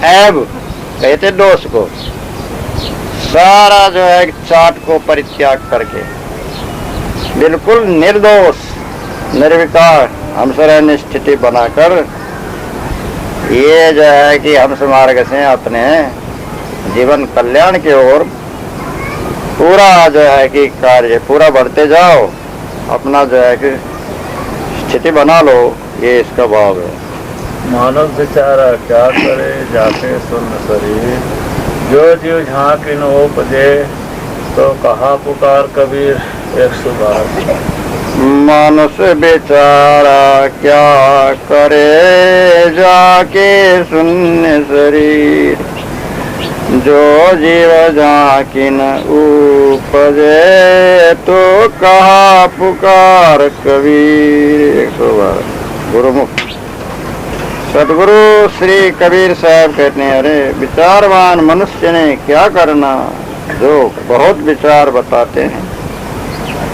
ऐब कहते दोष को, सारा जो है चाट को परित्याग करके बिल्कुल निर्दोष निर्विकार हंसरहन स्थिति बनाकर ये जो है कि हंस मार्ग से अपने जीवन कल्याण की ओर पूरा जो है कि कार्य पूरा बढ़ते जाओ, अपना जो है कि स्थिति बना लो, ये इसका भाव है। मानव बेचारा क्या करे जाके सुन शरीर, जो जीव झांकी न उपजे, तो कहा पुकार कबीर 112। मानुष बेचारा क्या करे जाके सुन शरीर, जो जीव झांकी न उपजे, तो कहा पुकार कबीर 112। गुरुमुख सदगुरु श्री कबीर साहब कहते हैं, अरे विचारवान मनुष्य ने क्या करना, जो बहुत विचार बताते हैं,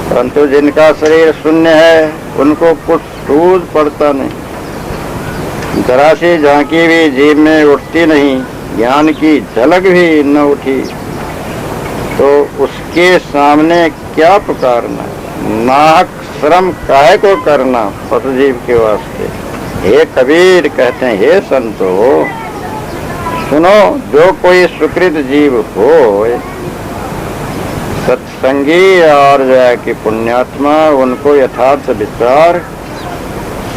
परंतु जिनका शरीर शून्य है उनको कुछ सूझ पड़ता नहीं, जरा सी झांकी भी जीव में उठती नहीं, ज्ञान की झलक भी न उठी, तो उसके सामने क्या पुकारना, नाहक श्रम काहे को करना पशु जीव के वास्ते। हे कबीर कहते हैं, हे संतो सुनो, जो कोई सुकृत जीव हो, सत्संगी और जो है कि पुण्यात्मा, उनको यथार्थ विचार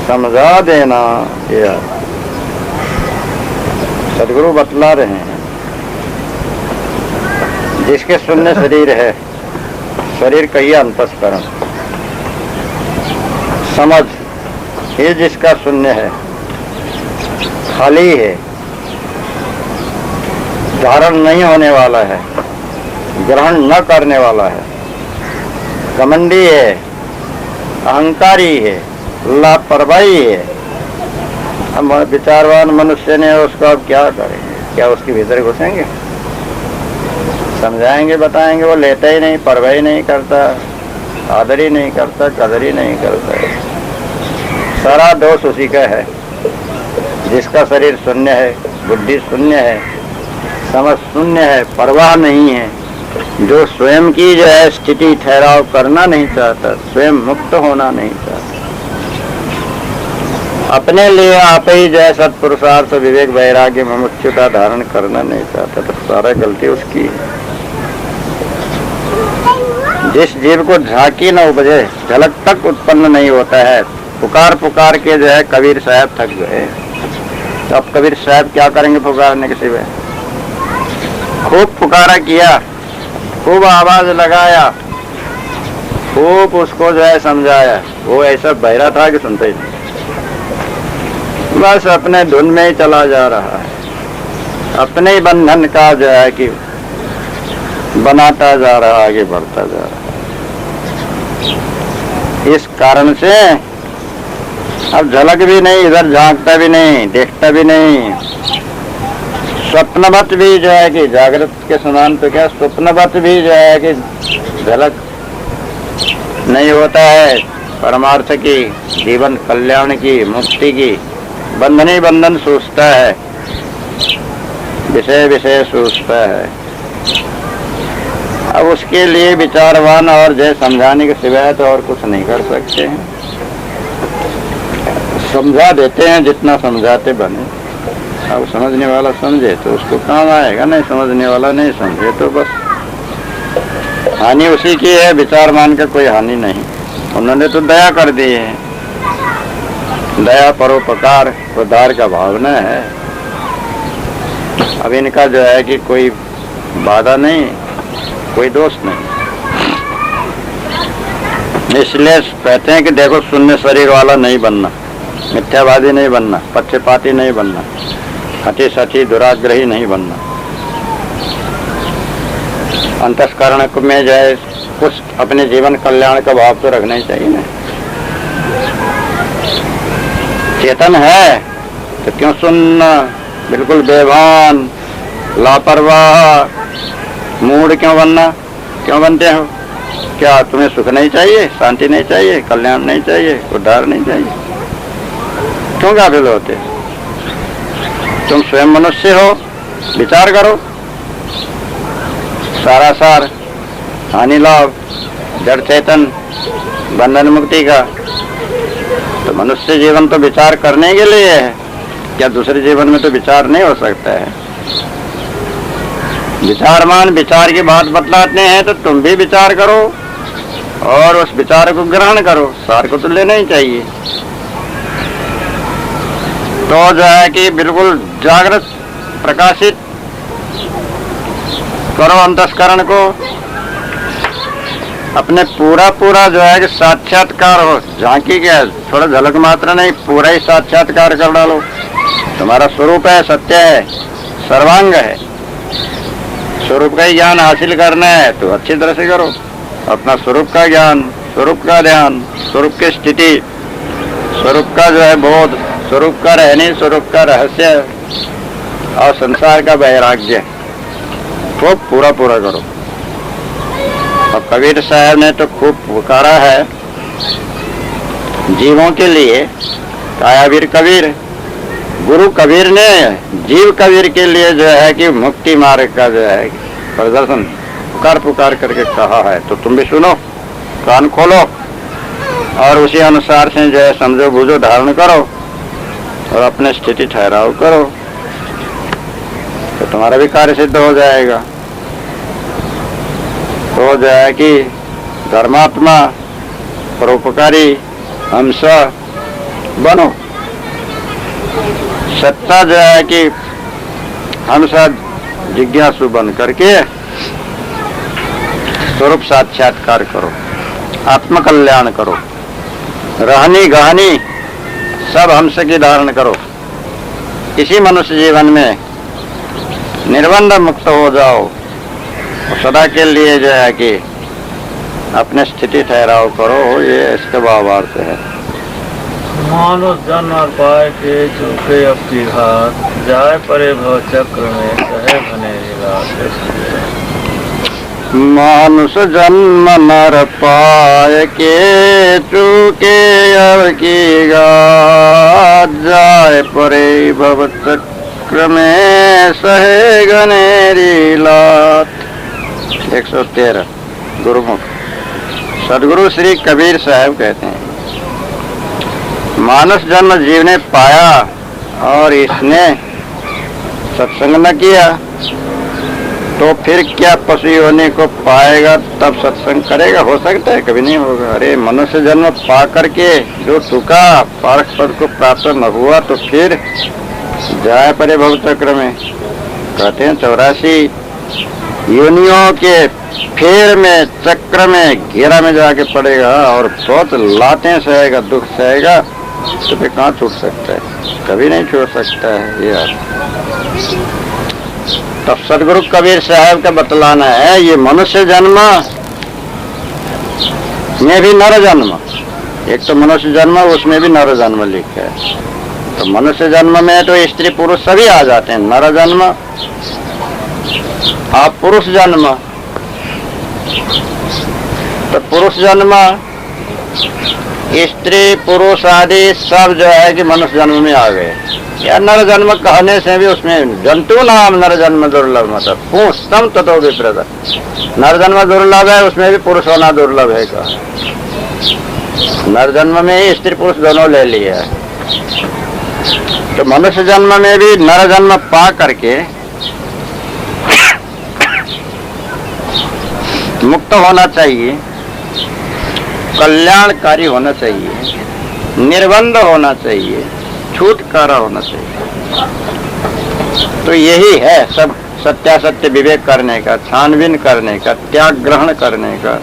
समझा देना। यह सदगुरु बतला रहे हैं, जिसके शून्य शरीर है, शरीर कहिए अंतस्करण, समझ ये जिसका शून्य है, खाली है, धारण नहीं होने वाला है, ग्रहण न करने वाला है, घमंडी है, अहंकारी है, लापरवाही है। हम विचारवान मनुष्य ने उसको अब क्या करेंगे, क्या उसके भीतर घुसेंगे, समझाएंगे बताएंगे, वो लेता ही नहीं, परवाही नहीं करता, आदर ही नहीं करता, कदर ही नहीं करता। सारा दोष उसी का है, जिसका शरीर शून्य है, बुद्धि शून्य है, समझ शून्य है, परवाह नहीं है, जो स्वयं की जो है स्थिति ठहराव करना नहीं चाहता, स्वयं मुक्त होना नहीं चाहता, अपने लिए आप ही जो है सत्पुरुषार्थ विवेक वैराग्य मुमुक्षुता धारण करना नहीं चाहता, तो सारा गलती उसकी है। जिस जीव को झांकी न उपजे, झलक तक उत्पन्न नहीं होता है, पुकार पुकार के जो है कबीर साहब थक गए। तो अब कबीर साहब क्या करेंगे पुकारने के सिवाय। खूब पुकारा किया, खूब आवाज लगाया, खूब उसको जो है समझाया, वो ऐसा बहरा था कि सुनते ही नहीं, बस अपने धुन में ही चला जा रहा है, अपने ही बंधन का जो है कि बनाता जा रहा, आगे बढ़ता जा रहा। इस कारण से अब झलक भी नहीं, इधर झांकता भी नहीं, देखता भी नहीं, स्वप्नवत भी जो है कि जागृत के समान, तो क्या स्वप्नवत भी जो है कि झलक नहीं होता है परमार्थ की, जीवन कल्याण की, मुक्ति की। बंधन ही बंधन सोचता है, विषय विषय सोचता है। अब उसके लिए विचारवान और जय समझाने के सिवाय तो और कुछ नहीं कर सकते हैं। समझा देते हैं जितना समझाते बने, अब समझने वाला समझे तो उसको काम आएगा, नहीं समझने वाला नहीं समझे तो बस हानि उसी की है, विचारवान का कोई हानि नहीं। उन्होंने तो दया कर दी है, दया परोपकार उद्धार का भावना है। अब इनका जो है कि कोई बाधा नहीं, कोई दोष नहीं, इसलिए कहते हैं कि देखो शून्य शरीर वाला नहीं बनना, मिथ्यावादी नहीं बनना, पक्षपाती नहीं बनना, हठी सठी दुराग्रही नहीं बनना। अंतस्करण में जो है कुछ अपने जीवन कल्याण का भाव तो रखना ही चाहिए ना। चेतन है तो क्यों सुनना, बिल्कुल बेभान लापरवाह मूड क्यों बनना, क्यों बनते हो? क्या तुम्हें सुख नहीं चाहिए, शांति नहीं चाहिए, कल्याण नहीं चाहिए, उद्धार नहीं चाहिए? क्यों गाफिल होते? तुम स्वयं मनुष्य हो, विचार करो। सारा सार हानि लाभ जड़ चेतन बंधन मुक्ति का, तो मनुष्य जीवन तो विचार करने के लिए है। क्या दूसरे जीवन में तो विचार नहीं हो सकता है? विचारमान विचार की बात बतलाते हैं, तो तुम भी विचार करो और उस विचार को ग्रहण करो। सार को तो लेना ही चाहिए। तो जो है कि बिल्कुल जागृत प्रकाशित करो अंतस्करण को, अपने पूरा पूरा जो है कि साक्षात्कार हो। झांकी क्या, थोड़ा झलक मात्र नहीं, पूरा ही साक्षात्कार कर डालो। तुम्हारा स्वरूप है, सत्य है, सर्वांग है। स्वरूप का ही ज्ञान हासिल करना है तो अच्छी तरह से करो। अपना स्वरूप का ज्ञान, स्वरूप का ध्यान, स्वरूप की स्थिति, स्वरूप का जो है बोध, स्वरूप का रहने, स्वरूप का रहस्य और संसार का वैराग्य को पूरा पूरा करो। और कबीर साहब ने तो खूब पुकारा है जीवों के लिए। कायावीर कबीर, गुरु कबीर ने जीव कबीर के लिए जो है कि मुक्ति मार्ग का जो है प्रदर्शन पुकार पुकार करके कहा है। तो तुम भी सुनो, कान खोलो और उसी अनुसार से जो है समझो बूझो धारण करो और अपने स्थिति ठहराव करो, तो तुम्हारा भी कार्य सिद्ध हो जाएगा। तो जो है कि धर्मात्मा, परोपकारी हंस बनो। सत्ता जो है कि हमेशा जिज्ञासु बन करके स्वरूप साक्षात्कार करो, आत्मकल्याण करो, रहनी गहनी सब हंस की धारण करो। इसी मनुष्य जीवन में निर्बंध मुक्त हो जाओ और सदा के लिए जो है कि अपने स्थिति ठहराव करो। ये इसके भावार्थ है। मानुष जन्म और पाए के चूके अब की घात, जाए परे भव चक्र में सहे घनेरी रात। मानुष जन्म नर पाए के चूके अब की घात, जाए परे भव चक्र में सहे घनेरी लात। 113 गुरुमुख। सदगुरु श्री कबीर साहब कहते हैं, मानस जन्म जीव ने पाया और इसने सत्संग न किया तो फिर क्या पशु योनि को पाएगा तब सत्संग करेगा? हो सकता है? कभी नहीं होगा। अरे मनुष्य जन्म पा करके जो टूका, पारक पद को प्राप्त न हुआ तो फिर जाए परे भव चक्र में। कहते हैं 84 योनियों के फेर में, चक्र में, घेरा में जाके पड़ेगा और बहुत लातें सहेगा, दुख सहेगा, तो फिर कहाँ छूट सकता है? कभी नहीं छूट सकता है। ये तब सदगुरु कबीर साहब का बतलाना है, ये मनुष्य जन्म में भी नर जन्म, एक तो मनुष्य जन्म उसमें भी नर जन्म लिखा है। तो मनुष्य जन्म में तो स्त्री पुरुष सभी आ जाते हैं। नर जन्म आप पुरुष जन्म, तो पुरुष जन्म स्त्री पुरुष आदि सब जो है कि मनुष्य जन्म में आ गए। या नर जन्म कहने से भी उसमें जंतु नाम नर जन्म दुर्लभ, मतलब पुंस्तम ततो विप्रद। नर जन्म दुर्लभ है, उसमें भी पुरुष होना दुर्लभ है का। नर जन्म में ही स्त्री पुरुष दोनों ले लिया है। तो मनुष्य जन्म में भी नर जन्म पा करके मुक्त होना चाहिए, कल्याणकारी होना चाहिए, निर्बंध होना चाहिए, छूटकारा होना चाहिए। तो यही है सब सत्यासत्य विवेक करने का, छानबीन करने का, त्याग ग्रहण करने का,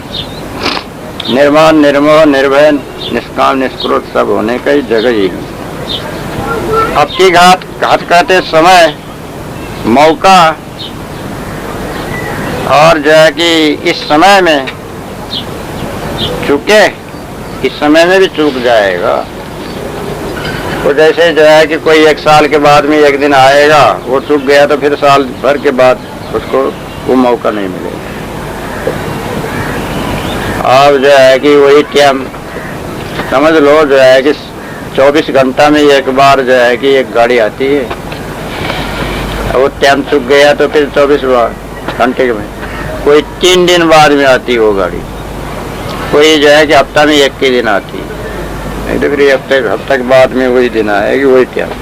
निर्माण निर्मोह निर्भय निष्काम निष्क्रोध सब होने का ही जगह ही है। अब की घात करते समय मौका और जो है कि इस समय में चूके, इस समय में भी चूक जाएगा। तो जैसे जो है कि कोई 1 साल के बाद में एक दिन आएगा, वो चूक गया तो फिर साल भर के बाद उसको वो मौका नहीं मिलेगा। अब जो है कि वही टाइम समझ लो जो है कि 24 घंटा में एक बार जो है कि एक गाड़ी आती है वो टाइम चुक गया तो फिर 24 घंटे में, कोई 3 दिन बाद में आती वो गाड़ी, कोई जो है कि हफ्ता में 1 के दिन आती है, नहीं तो फिर हफ्ते के बाद में वही दिन आएगी, वही टाइम।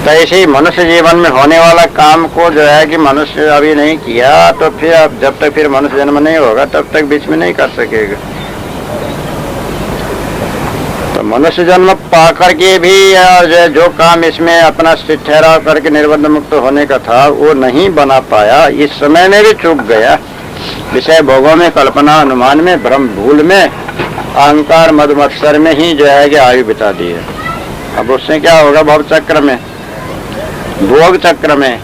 तो ऐसे ही मनुष्य जीवन में होने वाला काम को जो है कि मनुष्य अभी नहीं किया तो फिर अब जब तक फिर मनुष्य जन्म नहीं होगा तब तक बीच में नहीं कर सकेगा। तो मनुष्य जन्म पा करके भी जो काम इसमें अपना ठहराव करके निर्बंध मुक्त होने का था वो नहीं बना पाया, इस समय में भी चूक गया। विषय भोगों में, कल्पना अनुमान में, भ्रम भूल में, अहंकार मद मत्सर में ही जो है कि आयु बिता दी है। अब उससे क्या होगा? भव चक्र में, भोग चक्र में,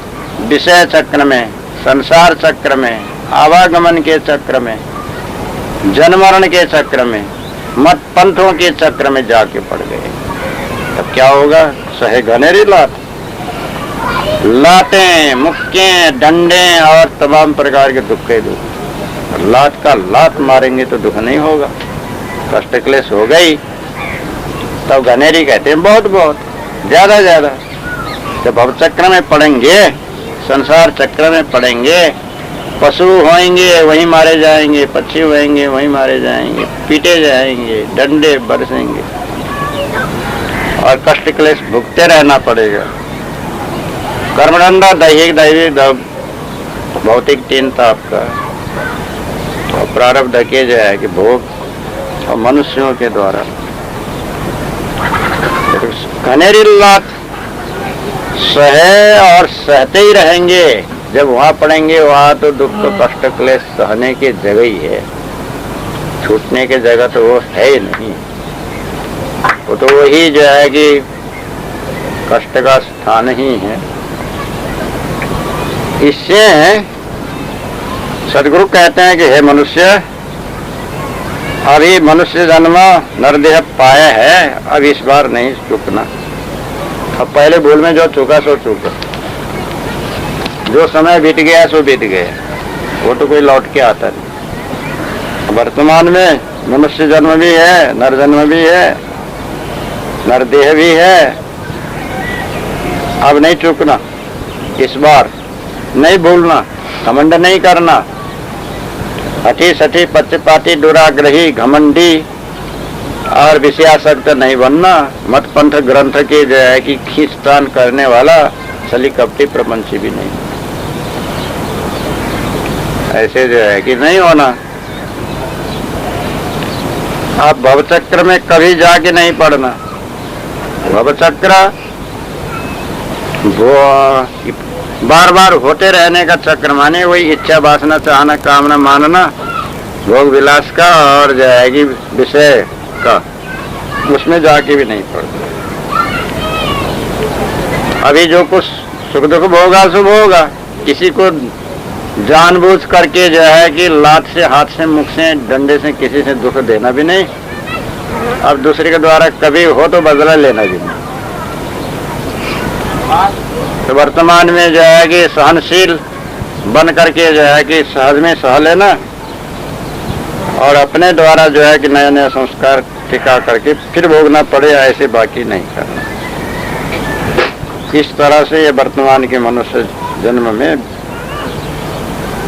विषय चक्र में, संसार चक्र में, आवागमन के चक्र में, जन्म मरण के चक्र में, मत पंथों के चक्र में जाके पड़ गए। तब क्या होगा? सहे घनेरी लात, लातें, मुक्कें, डंडे और तमाम प्रकार के दुख के दुख। लात का लात मारेंगे तो दुख नहीं होगा, कष्ट क्लेश हो गई। तब घनेरी कहते हैं बहुत बहुत ज्यादा ज्यादा। जब भव चक्र में पड़ेंगे, संसार चक्र में पड़ेंगे, पशु होएंगे वहीं मारे जाएंगे, पक्षी होएंगे वहीं मारे जाएंगे, पीटे जाएंगे, डंडे बरसेंगे और कष्ट क्लेश भुगते रहना पड़ेगा। कर्मडंडा, दैहिक दैविक भौतिक 3 ताप का और प्रारब्ध के जो है कि भोग और मनुष्यों के द्वारा। घनेरी लात सहे और सहते ही रहेंगे। जब वहां पड़ेंगे वहां तो दुख तो कष्ट क्लेश सहने की जगह ही है, छूटने की जगह तो वो है ही नहीं। वो तो वही जो है कि कष्ट का स्थान ही है। इससे सदगुरु कहते हैं कि हे मनुष्य, अभी मनुष्य जन्म नरदेह पाया है, अब इस बार नहीं चूकना। अब पहले भूल में जो चूका सो चूका, जो समय बीत गया सो बीत गया, वो तो कोई लौट के आता नहीं। वर्तमान में मनुष्य जन्म भी है, नर जन्म भी है, नरदेह भी है। अब नहीं चूकना, इस बार नहीं भूलना, घमंड नहीं करना, हठी सठी पक्षपाती दुराग्रही घमंडी और विषयासक्त नहीं बनना, मत पंथ ग्रंथ के जो है कि खींचतान करने वाला छली कपटी प्रपंची भी नहीं, ऐसे जो है कि नहीं होना। आप भवचक्र में कभी जाके नहीं पड़ना। भवचक्र वो बार बार होते रहने का चक्र, माने वही इच्छा वासना चाहना कामना मानना भोग विलास का और जो है कि विषय का, उसमें जाके भी नहीं पड़ता। अभी जो कुछ सुख दुख भोगा शुभ होगा, किसी को जानबूझ करके जो है कि लात से, हाथ से, मुख से, डंडे से किसी से दुख देना भी नहीं, अब दूसरे के द्वारा कभी हो तो बदला लेना भी नहीं। तो वर्तमान में जो है कि सहनशील बन करके जो है कि सहज में सह लेना और अपने द्वारा जो है कि नया नया संस्कार टिका करके फिर भोगना पड़े, ऐसे बाकी नहीं करना। इस तरह से ये वर्तमान के मनुष्य जन्म में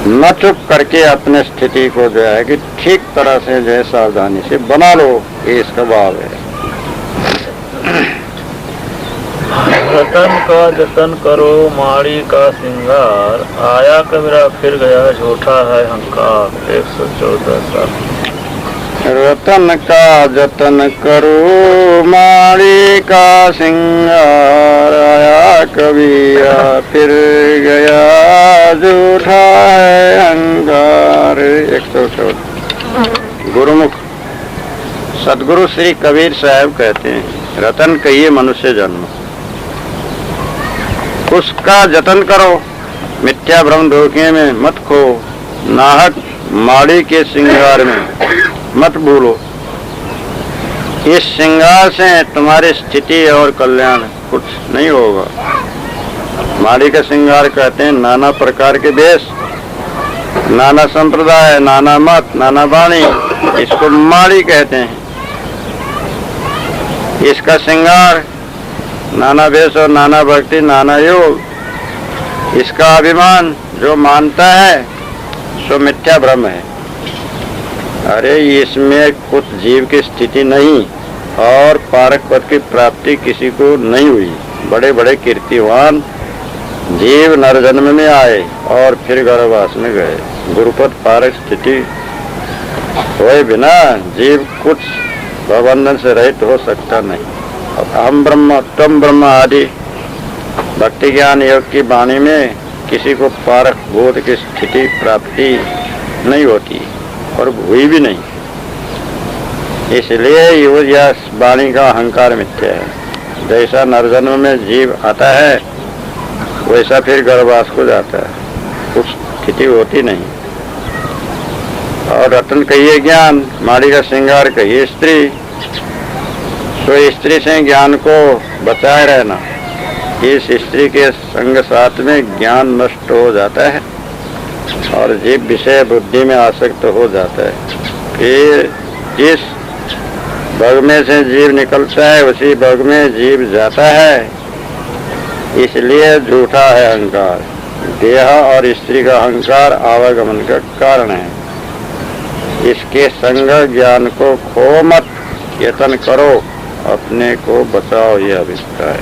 न चुप करके अपने स्थिति को जो है कि ठीक तरह से जो है सावधानी से बना लो, ये इसका भाव है। रतन का जतन करो माड़ी का सिंगार, आया कबीरा फिर गया झूठा है अहंकार। 114 साल। रतन का जतन करो माड़ी का सिंगार, आया कबीरा फिर गया झूठा है अहंकार। 114। गुरुमुख सदगुरु श्री कबीर साहब कहते हैं, रतन कहिए मनुष्य जन्म, उसका जतन करो, मिथ्या भ्रम धोखे में मत खो, नाहक माड़ी के श्रृंगार में मत भूलो। इस श्रृंगार से तुम्हारी स्थिति और कल्याण कुछ नहीं होगा। माड़ी का श्रृंगार कहते हैं नाना प्रकार के देश, नाना संप्रदाय, नाना मत, नाना वाणी, इसको माड़ी कहते हैं। इसका श्रृंगार नाना वेश और नाना भक्ति नाना योग, इसका अभिमान जो मानता है सो मिथ्या भ्रम है। अरे इसमें कुछ जीव की स्थिति नहीं और पारक पद की प्राप्ति किसी को नहीं हुई। बड़े बड़े कीर्तिवान जीव नरजन्म में आए और फिर गर्भवास में गए। गुरुपद पारक स्थिति हुए बिना जीव कुछ प्रबंधन से रहित हो सकता नहीं। अहम ब्रह्म त्वम ब्रह्म आदि भक्ति ज्ञान योग की वाणी में किसी को पारक बोध की स्थिति प्राप्ति नहीं होती और हुई भी नहीं। इसलिए यह वाणी का अहंकार मिथ्या है। जैसा नरजन्म में जीव आता है वैसा फिर गर्भवास को जाता है, कुछ स्थिति होती नहीं। और रतन कहिए ज्ञान, माड़ी का श्रृंगार कहिए स्त्री, तो स्त्री से ज्ञान को बचाए रहना। इस स्त्री के संग साथ में ज्ञान नष्ट हो जाता है और जीव विषय बुद्धि में आसक्त हो जाता है। फिर जिस भग में से जीव निकलता है उसी भग में जीव जाता है। इसलिए झूठा है अहंकार। देह और स्त्री का अहंकार आवागमन का कारण है। इसके संग ज्ञान को खो मत, यत्न करो, अपने को बचाओ, यह अभिप्राय।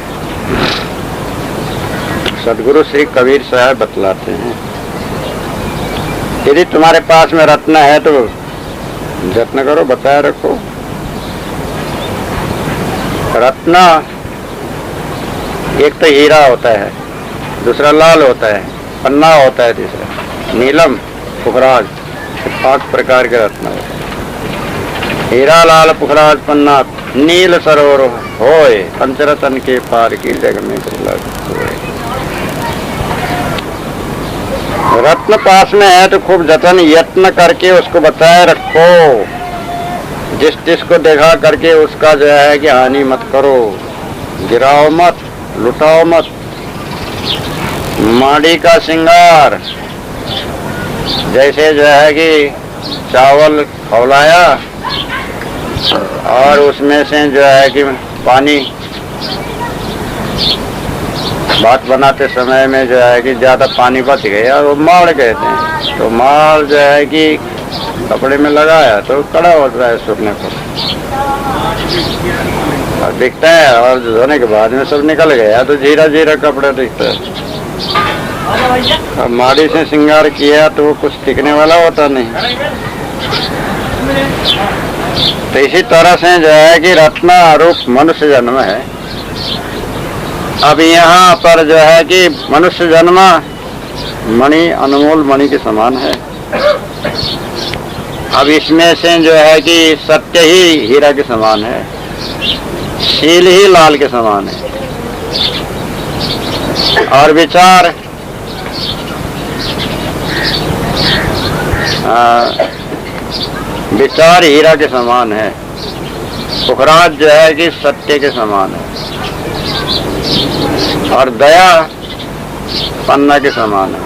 सदगुरु श्री कबीर साहब बतलाते हैं, यदि तुम्हारे पास में रत्न है तो यत्न करो, बचाए रखो। रत्न एक तो हीरा होता है, दूसरा लाल होता है, पन्ना होता है, तीसरा नीलम, पुखराज, 5 प्रकार के रत्न होते हैं। हीरा लाल पुखराज पन्ना नील सरोवर होए, पंचरतन के पार की जग में रत्न पास में है तो खूब जतन यत्न करके उसको बचाए रखो। जिस जिसको देखा करके उसका जो है कि हानि मत करो, गिराओ मत, लुटाओ मत। माड़ी का श्रृंगार, जैसे जो है कि चावल खौलाया और उसमें से जो है कि पानी, भात बनाते समय में जो है कि ज़्यादा पानी बच गया, वो माड़ कहते हैं। तो माड़ जो है कि कपड़े में लगाया तो कड़ा होता है सूखने पर और दिखता है, और धोने के बाद में सब निकल गया तो जीरा जीरा कपड़ा दिखता है। अब माड़ी से श्रृंगार किया तो वो कुछ टिकने वाला होता नहीं। तो इसी तरह से जो है कि रत्न रूप मनुष्य जन्म है। अब यहाँ पर जो है कि मनुष्य जन्म मणि, अनमोल मणि के समान है। अब इसमें से जो है कि सत्य ही हीरा के समान है, शील ही लाल के समान है, और विचार विचार हीरा के समान है। पुखराज जो है कि सत्य के समान है, और दया पन्ना के समान है,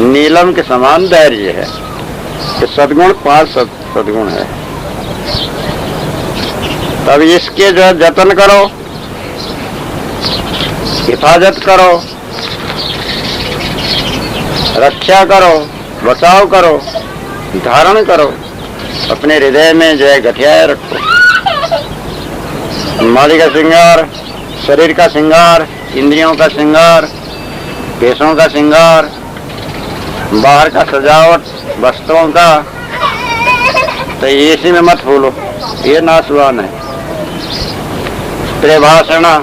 नीलम के समान धैर्य है। तो सद्गुण 5 सद्गुण है। तब इसके जो है जतन करो, हिफाजत करो, रक्षा करो, बचाव करो, धारण करो, अपने हृदय में जो है गठियाए रखो। माली का श्रृंगार, शरीर का श्रृंगार, इंद्रियों का श्रृंगार, केशों का श्रृंगार, बाहर का सजावट वस्त्रों का, तो इसी में मत भूलो, ये नाशवान है। त्रिभाषणा,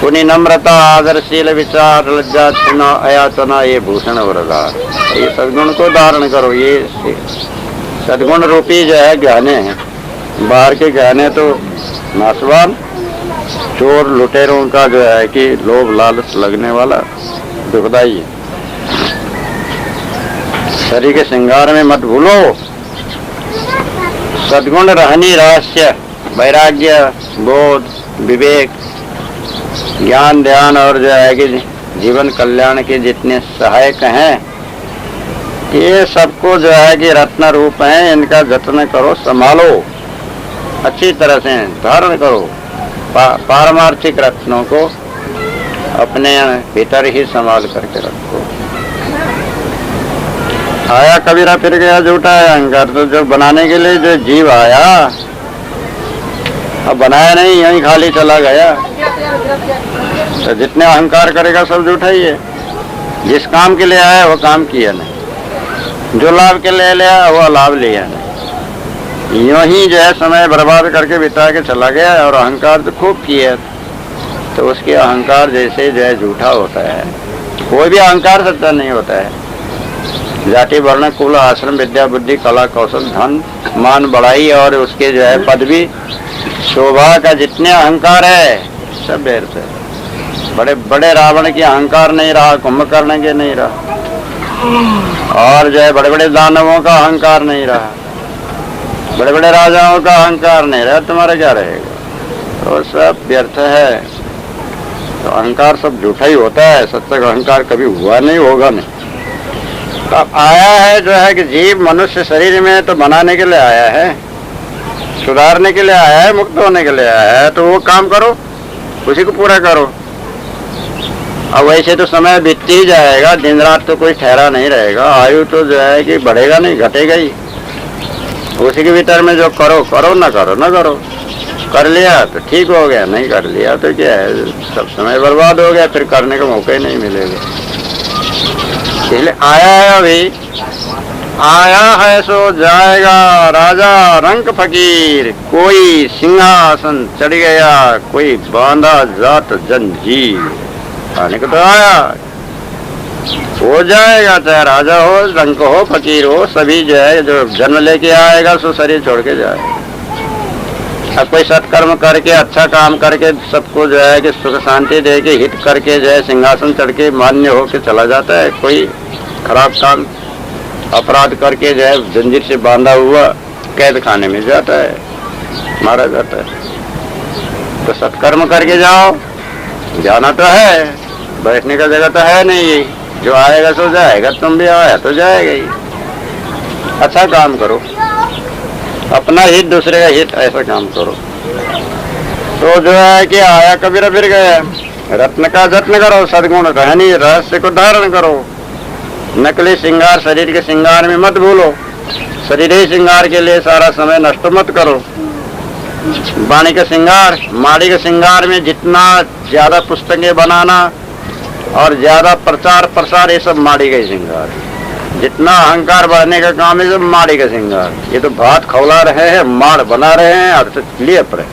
पुनि नम्रता, आदरशील, विचार, लज्जा, क्षमा, अयाचना, ये भूषण वरदार। ये सद्गुण को धारण करो। ये सद्गुण रूपी जो है गहने हैं। बाहर के गहने तो नाशवान, चोर लुटेरों का जो है कि लोभ लालच लगने वाला दुखदाई है। शरीर के श्रृंगार में मत भूलो। सद्गुण रहनी, रहस्य, वैराग्य, बोध, विवेक, ज्ञान, ध्यान और जो है कि जीवन कल्याण के जितने सहायक हैं, ये सबको जो है कि रत्न रूप हैं। इनका जतन करो, संभालो, अच्छी तरह से धारण करो। पारमार्थिक रत्नों को अपने भीतर ही संभाल करके रखो। आया कबीरा फिर गया झूठा है अहंकार। तो जो बनाने के लिए जो जीव आया, अब बनाया नहीं, यहीं खाली चला गया। तो जितने अहंकार करेगा सब झूठा ही है। जिस काम के लिए आया वो काम किया नहीं, जो लाभ के लिए लिया वो लाभ लिया नहीं। यूं ही जो है समय बर्बाद करके बिता के चला गया और अहंकार तो खूब किया। तो उसके अहंकार जैसे जो है झूठा होता है। कोई भी अहंकार सच्चा नहीं होता है। जाति वर्ण कुल आश्रम विद्या बुद्धि कला कौशल धन मान बढ़ाई और उसके जो है पदवी शोभा का जितने अहंकार है सब व्यर्थ है। बड़े बड़े रावण के अहंकार नहीं रहा, कुंभकर्ण के नहीं रहा, और जो है बड़े बड़े दानवों का अहंकार नहीं रहा, बड़े बड़े राजाओं का अहंकार नहीं रहा, तुम्हारा क्या रहेगा? तो सब व्यर्थ है। तो अहंकार सब झूठा ही होता है, सच्चा अहंकार कभी हुआ नहीं, होगा नहीं। तो अब आया है जो है कि जीव मनुष्य शरीर में तो बनाने के लिए आया है, सुधारने के लिए आया है, मुक्त होने के लिए आया है। तो वो काम करो, उसी को पूरा करो। अब वैसे तो समय बीतती ही जाएगा, दिन रात तो कोई ठहरा नहीं रहेगा। आयु तो जो है कि बढ़ेगा नहीं, घटेगा ही। उसी के भीतर में जो करो करो, ना करो ना करो। कर लिया तो ठीक हो गया, नहीं कर लिया तो क्या है, सब समय बर्बाद हो गया, फिर करने का मौका ही नहीं मिलेगा। इसलिए आया है, अभी आया है सो जाएगा राजा रंग फकीर। कोई सिंहासन चढ़ गया, कोई बांधा जात जंजीर। आने को तो आया, हो जाएगा, चाहे राजा हो, रंग हो, फकीर हो, सभी जो है जो जन्म लेके आएगा सो शरीर छोड़ के जाएगा। अब कोई सत्कर्म करके अच्छा काम करके सबको जो है कि सुख शांति दे के हित करके जो है सिंहासन चढ़ के मान्य होके चला जाता है। कोई खराब काम अपराध करके जो है जंजीर से बांधा हुआ कैद खाने में जाता है, मारा जाता है। तो सत्कर्म करके जाओ, जाना तो है, बैठने का जगह तो है नहीं। जो आएगा सो जाएगा, तुम भी आया तो जाएगा ही। अच्छा काम करो, अपना हित दूसरे का हित, ऐसा काम करो। तो जो है कि आया कबीरा फिर गया। रत्न का जत्न करो, सद्गुण रहनी रहस्य को धारण करो। नकली श्रृंगार शरीर के श्रृंगार में मत भूलो। शरीर ही श्रृंगार के लिए सारा समय नष्ट मत करो। वाणी के श्रृंगार माड़ी के श्रृंगार में जितना ज्यादा पुस्तकें बनाना और ज्यादा प्रचार प्रसार, ये सब माड़ी का श्रृंगार। जितना अहंकार बढ़ने का काम है सब माड़ी का श्रृंगार। ये तो भात खौला रहे हैं, माड़ बना रहे हैं और लिप रहे।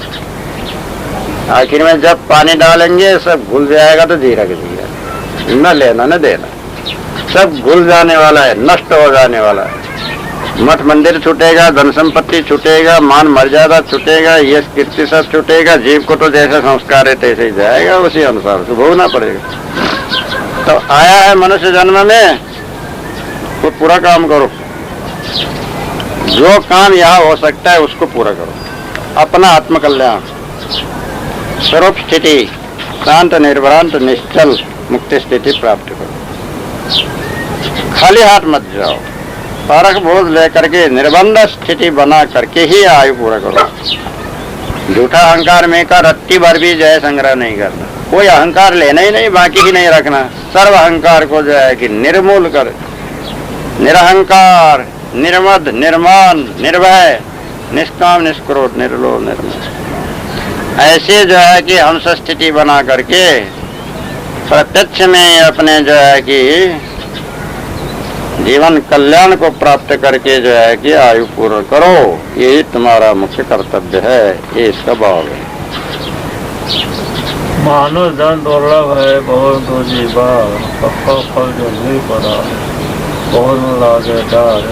आखिर में जब पानी डालेंगे सब घुल जाएगा, तो जीरा के जीरा, न लेना न देना, सब घुल जाने वाला है, नष्ट हो जाने वाला है। मठ मंदिर छूटेगा, धन संपत्ति छूटेगा, मान मर्यादा छूटेगा, यश कीर्ति सब छूटेगा। जीव को तो जैसा संस्कार है तैसे ही जाएगा, उसी अनुसार से भोगना पड़ेगा। तो आया है मनुष्य जन्म में, तो पूरा काम करो। जो काम यहाँ हो सकता है उसको पूरा करो। अपना आत्मकल्याण, स्वरूप स्थिति, शांत निर्भ्रांत निश्चल मुक्ति स्थिति प्राप्त करो। खाली हाथ मत जाओ, परख बोझ लेकर के निर्बंध स्थिति बना करके ही आयु पूरा करो। झूठा अहंकार में का रत्ती भर भी जय संग्रह नहीं करना। कोई अहंकार लेना ही नहीं, बाकी ही नहीं रखना। सर्व अहंकार को जो है कि निर्मूल कर, निरहंकार, निर्मद, निर्मान, निर्भय, निष्काम, निष्क्रोध, निर्लोभ, निर्मल, ऐसे जो है कि हम स्थिति बना करके प्रत्यक्ष में अपने जो है कि जीवन कल्याण को प्राप्त करके जो है कि आयु पूर्ण करो। यही तुम्हारा मुख्य कर्तव्य है, ये इसका भाव है। मानव जन दुर्लभ है बहुत जीवा, पक्का फल जल्दी पड़ा, बहुत लागे डार।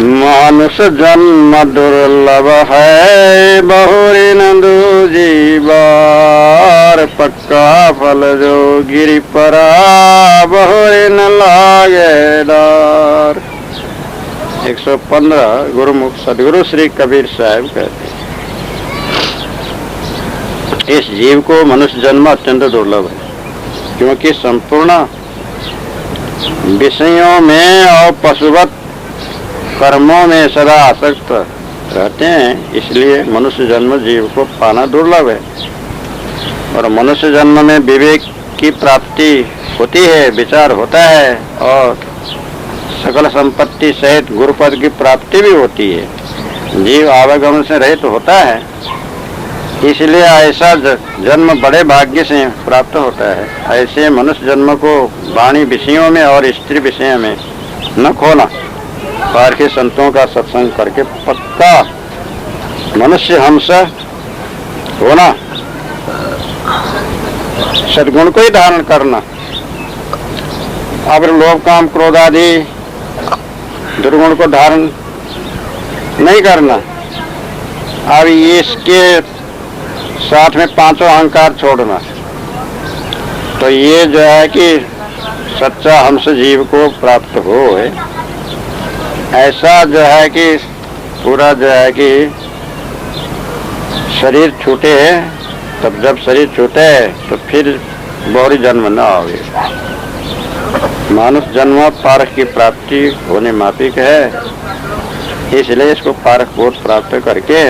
मानुष जन्म दुर्लभ है बहुरिन दूजीबार, पक्का फल जो गिरी परा बहुरिन लागे डार। 115 गुरुमुख सदगुरु श्री कबीर साहब कहते हैं, इस जीव को मनुष्य जन्म अत्यंत दुर्लभ है, क्योंकि संपूर्ण विषयों में और पशुवत कर्मों में सदा आसक्त रहते हैं, इसलिए मनुष्य जन्म जीव को पाना दुर्लभ है। और मनुष्य जन्म में विवेक की प्राप्ति होती है, विचार होता है और सकल संपत्ति सहित गुरुपद की प्राप्ति भी होती है। जीव आवागमन से रहित होता है, इसलिए ऐसा जन्म बड़े भाग्य से प्राप्त होता है। ऐसे मनुष्य जन्म को वाणी विषयों में और स्त्री विषय में न खोना, पारखी संतों का सत्संग करके पक्का मनुष्य हंस होना, सद्गुण को ही धारण करना। अब लोभ काम क्रोध आदि दुर्गुण को धारण नहीं करना। अब इसके साथ में पांचों अहंकार छोड़ना। तो ये जो है कि सच्चा हंस जीव को प्राप्त हो है। ऐसा जो है कि पूरा जो है कि शरीर छूटे, तब जब शरीर छूटे तो फिर बहुरी जन्म न आवे। मानुष जन्म पारख की प्राप्ति होने मापिक है, इसलिए इसको पारख बोध प्राप्त करके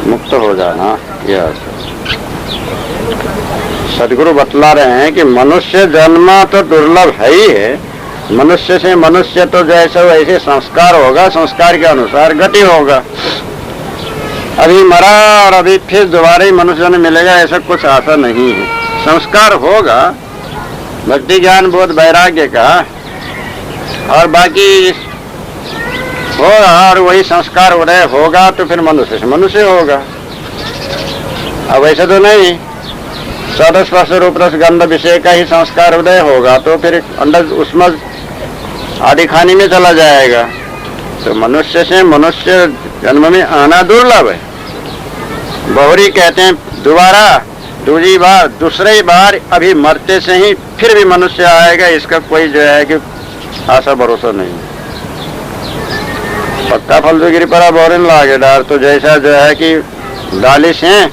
मुक्त हो जाना। यह सदगुरु बतला रहे हैं कि मनुष्य जन्म तो दुर्लभ है ही है। मनुष्य से मनुष्य तो जैसे वैसे संस्कार होगा, संस्कार के अनुसार गति होगा। अभी मरा और अभी फिर दोबारा ही मनुष्य जन्म मिलेगा ऐसा कुछ आशा नहीं है। संस्कार होगा भक्ति ज्ञान बोध वैराग्य का, और बाकी होगा, और वही संस्कार उदय होगा तो फिर मनुष्य से मनुष्य होगा। अब ऐसा तो नहीं, सद स्पर्श रूप रस गंध विषय का ही संस्कार उदय होगा तो फिर अंडज उसमें आदि खानी में चला जाएगा। तो मनुष्य से मनुष्य जन्म में आना दुर्लभ है। बहुरी कहते हैं दोबारा दूसरी बार दूसरी बार अभी मरते से ही फिर भी मनुष्य आएगा, इसका कोई जो है कि आशा भरोसा नहीं। पक्का फल तो गिर पड़ा बोरिन लागे डार, तो जैसा जो है कि डाली से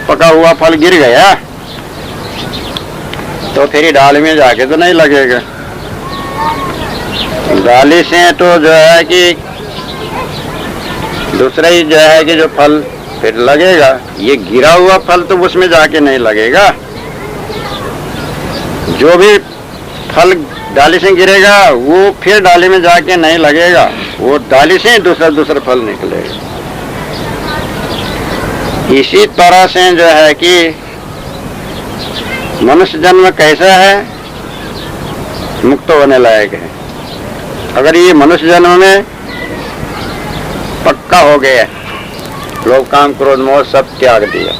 पका हुआ फल गिर गया तो फिर डाल में जाके तो नहीं लगेगा। डाली से तो जो है कि दूसरा ही जो है कि जो फल फिर लगेगा, ये गिरा हुआ फल तो उसमें जाके नहीं लगेगा। जो भी फल डाली से गिरेगा वो फिर डाली में जाके नहीं लगेगा, वो डाली से ही दूसरा फल निकलेगा। इसी तरह से जो है कि मनुष्य जन्म कैसा है, मुक्त होने लायक है। अगर ये मनुष्य जन्म में पक्का हो गया, लोभ काम क्रोध मोह सब त्याग दिया,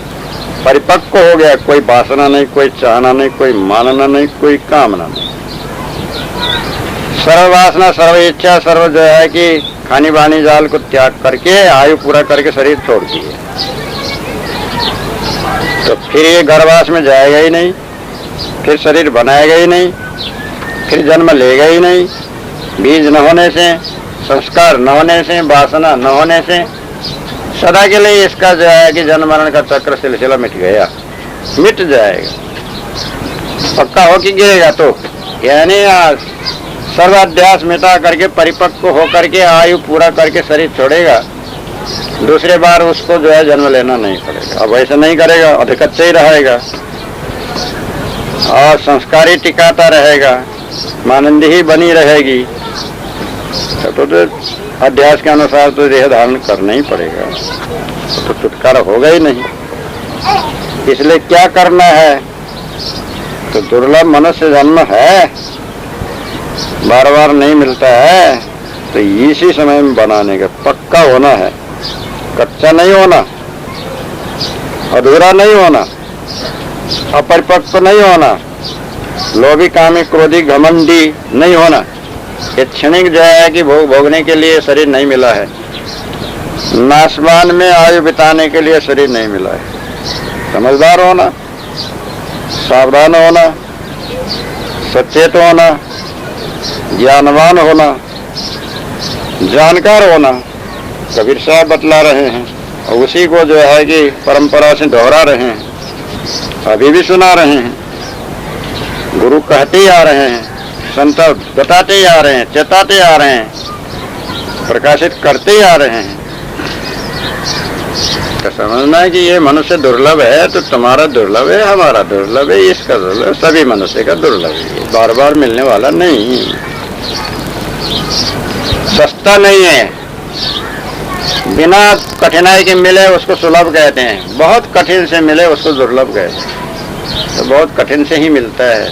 परिपक्व हो गया, कोई वासना नहीं, कोई चाहना नहीं, कोई मानना नहीं, कोई कामना नहीं, सर्व वासना सर्व इच्छा सर्व जो है कि खानी बानी जाल को त्याग करके आयु पूरा करके शरीर छोड़ दिए, तो फिर ये गर्भवास में जाएगा ही नहीं, फिर शरीर बनाएगा ही नहीं, फिर जन्म लेगा ही नहीं। बीज न होने से, संस्कार न होने से, वासना न होने से सदा के लिए इसका जो है कि जन्म मरण का चक्र सिलसिला मिट गया, मिट जाएगा। पक्का हो कि गिरेगा तो यानी सर्वाध्यास मिटा करके परिपक्व हो करके आयु पूरा करके शरीर छोड़ेगा, दूसरे बार उसको जो है जन्म लेना नहीं पड़ेगा। अब ऐसा नहीं करेगा, अधिकच्छ ही रहेगा और संस्कारी टिकाता रहेगा, मानंदी ही बनी रहेगी। तो अध्यास के अनुसार तो देह धारण करना ही पड़ेगा, तो छुटकारा होगा ही नहीं। इसलिए क्या करना है, तो दुर्लभ मनुष्य जन्म है, बार बार नहीं मिलता है, तो इसी समय में बनाने का पक्का होना है, कच्चा नहीं होना, अधूरा नहीं होना, अपरिपक्व नहीं होना, लोभी कामी क्रोधी घमंडी नहीं होना। ये क्षणिक जो है कि भोगने के लिए शरीर नहीं मिला है, नाशवान में आयु बिताने के लिए शरीर नहीं मिला है। समझदार होना, सावधान होना, सचेत होना, ज्ञानवान होना, जानकार होना, कबीर साहब बतला रहे हैं और उसी को जो है कि परंपरा से दोहरा रहे हैं, अभी भी सुना रहे हैं, गुरु कहते ही आ रहे हैं, संत बताते ही आ रहे हैं, चेताते आ रहे हैं, प्रकाशित करते ही आ रहे हैं। तो समझना है कि ये मनुष्य दुर्लभ है, तो तुम्हारा दुर्लभ है, हमारा दुर्लभ है, इसका दुर्लभ, सभी मनुष्य का दुर्लभ है, बार बार मिलने वाला नहीं, सस्ता नहीं है। बिना कठिनाई के मिले उसको सुलभ कहते हैं, बहुत कठिन से मिले उसको दुर्लभ कहते हैं। तो बहुत कठिन से ही मिलता है,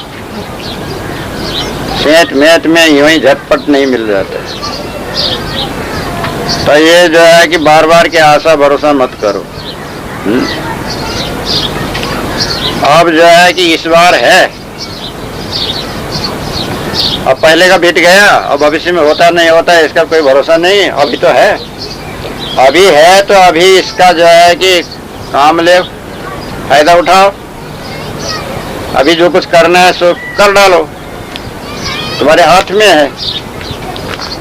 सेंट मेट में यूं ही झटपट नहीं मिल जाता। तो ये जो है कि बार बार के आशा भरोसा मत करो। अब जो है कि इस बार है, अब पहले का बीत गया, अब भविष्य में होता नहीं होता इसका कोई भरोसा नहीं। अभी तो है, अभी है तो अभी इसका जो है कि काम ले, फायदा उठाओ। अभी जो कुछ करना है सो कर डालो, तुम्हारे हाथ में है।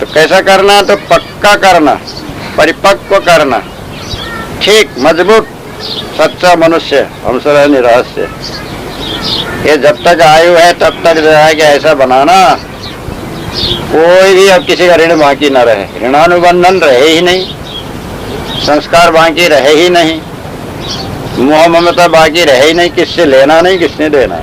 तो कैसा करना, तो पक्का करना, परिपक्व करना, ठीक मजबूत सच्चा मनुष्य हमसे रहे, निराश से। ये जब तक आयु है तब तक जो है कि ऐसा बनाना कोई भी अब किसी का ऋण बाकी न रहे, ऋणानुबंधन रहे ही नहीं, संस्कार बाकी रहे ही नहीं, मोह ममता बाकी रहे ही नहीं, किससे लेना नहीं किसने देना।